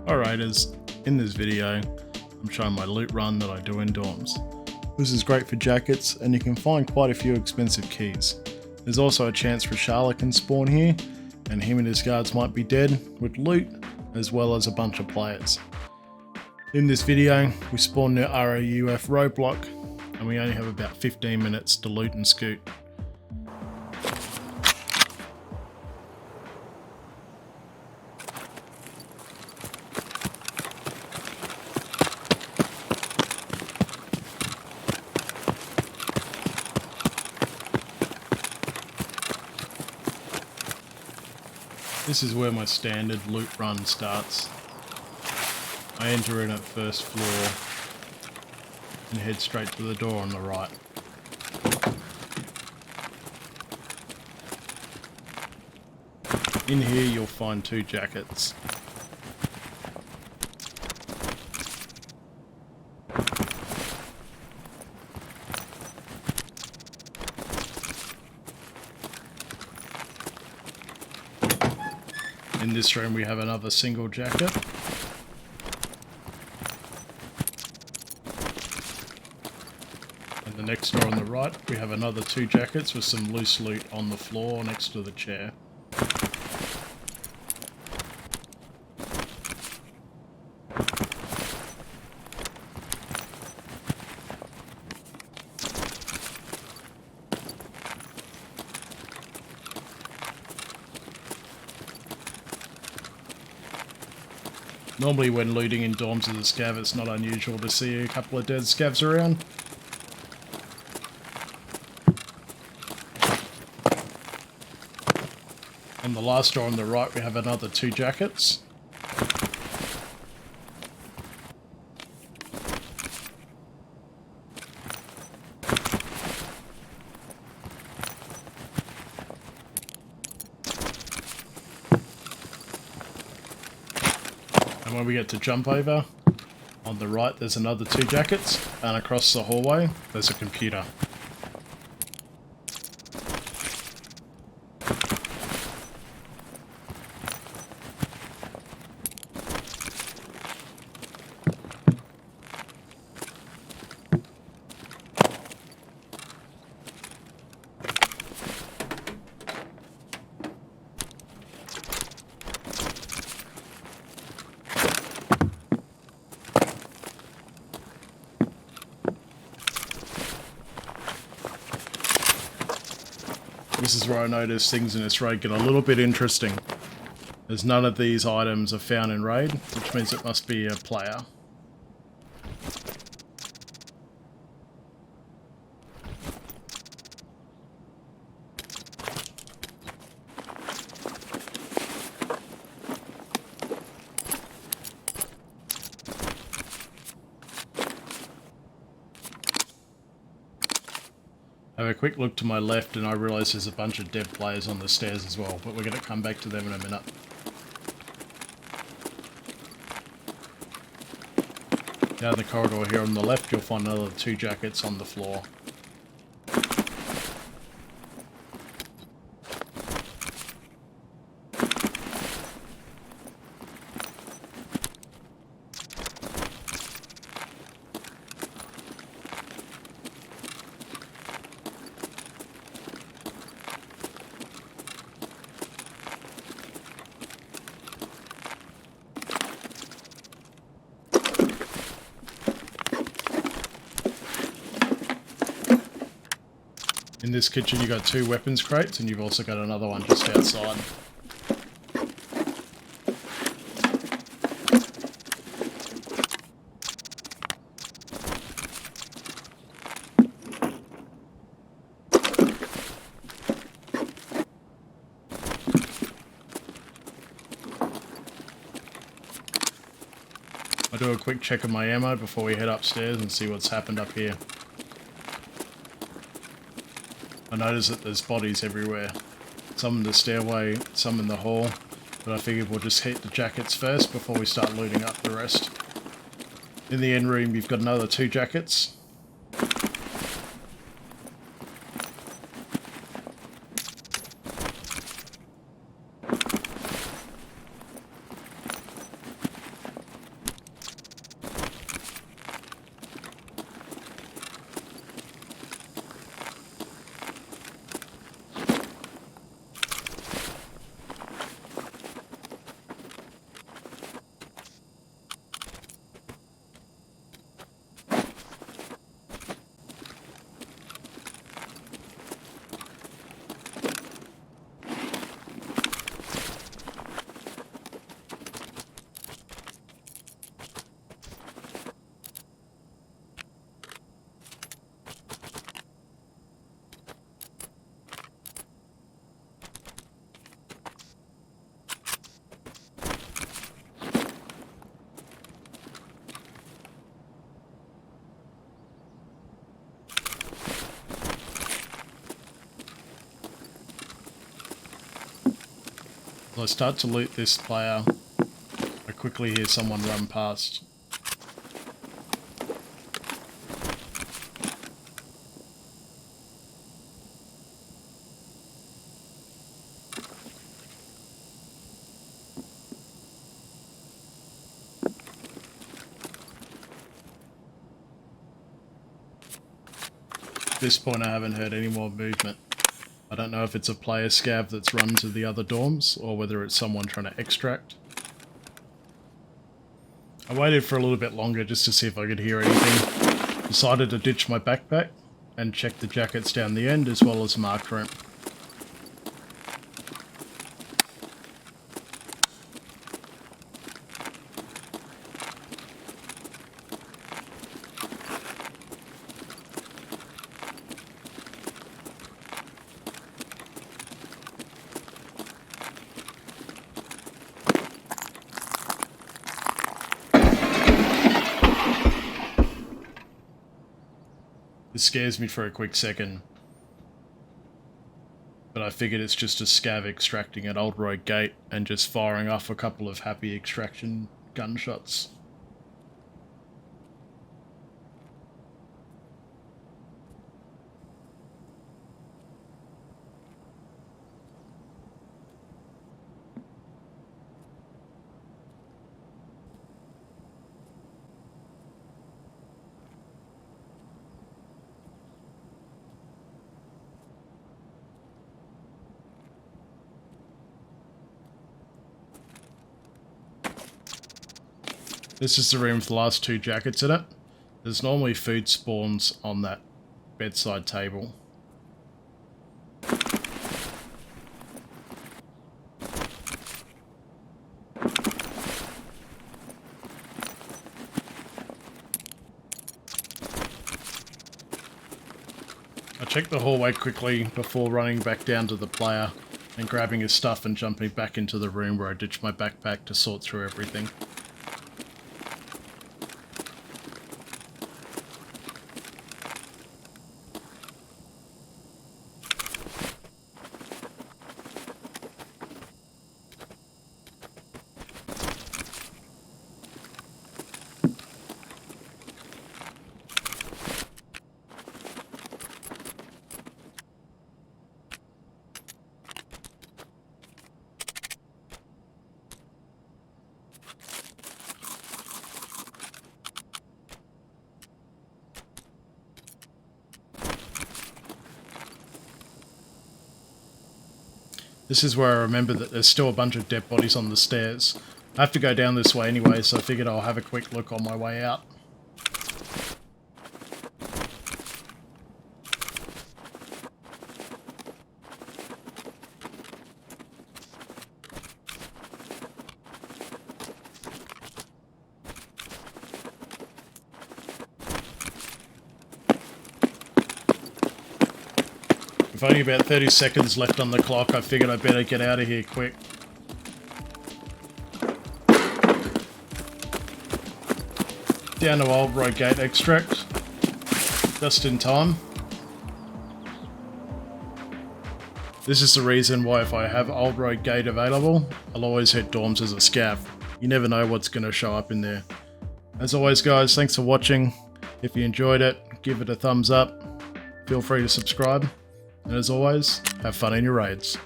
Alright, in this video, I'm showing my loot run that I do in dorms. This is great for jackets, and you can find quite a few expensive keys. There's also a chance for Charlotte can spawn here, and him and his guards might be dead with loot, as well as a bunch of players. In this video, we spawn near RAUF roadblock, and we only have about 15 minutes to loot and scoot. This is where my standard loot run starts. I enter in at first floor and head straight to the door on the right. In here you'll find 2 jackets. In this room we have another single jacket. And the next door on the right we have another 2 jackets with some loose loot on the floor next to the chair. Normally when looting in dorms as a scav, it's not unusual to see a couple of dead scavs around. On the last door on the right we have another 2 jackets. And when we get to jump over, on the right there's another 2 jackets, and across the hallway there's a computer. This is where I notice things in this raid get a little bit interesting, as none of these items are found in raid, which means it must be a player. Have a quick look to my left and I realise there's a bunch of dead players on the stairs as well, but we're going to come back to them in a minute. Down the corridor here on the left you'll find another 2 jackets on the floor. In this kitchen you've got 2 weapons crates and you've also got another one just outside. I'll do a quick check of my ammo before we head upstairs and see what's happened up here. I notice that there's bodies everywhere. Some in the stairway, some in the hall, but I figured we'll just hit the jackets first before we start looting up the rest. In the end room you've got another 2 jackets. As I start to loot this player, I quickly hear someone run past. At this point I haven't heard any more movement. I don't know if it's a player scav that's run to the other dorms or whether it's someone trying to extract. I waited for a little bit longer just to see if I could hear anything. Decided to ditch my backpack and check the jackets down the end as well as marked room. This scares me for a quick second, but I figured it's just a scav extracting at Old Road Gate and just firing off a couple of happy extraction gunshots. This is the room with the last 2 jackets in it. There's normally food spawns on that bedside table. I checked the hallway quickly before running back down to the player and grabbing his stuff and jumping back into the room where I ditched my backpack to sort through everything. This is where I remember that there's still a bunch of dead bodies on the stairs. I have to go down this way anyway, so I figured I'll have a quick look on my way out. With only about 30 seconds left on the clock, I figured I'd better get out of here quick. Down to Old Road Gate extract. Just in time. This is the reason why if I have Old Road Gate available, I'll always hit dorms as a scav. You never know what's going to show up in there. As always guys, thanks for watching. If you enjoyed it, give it a thumbs up. Feel free to subscribe. And as always, have fun in your raids.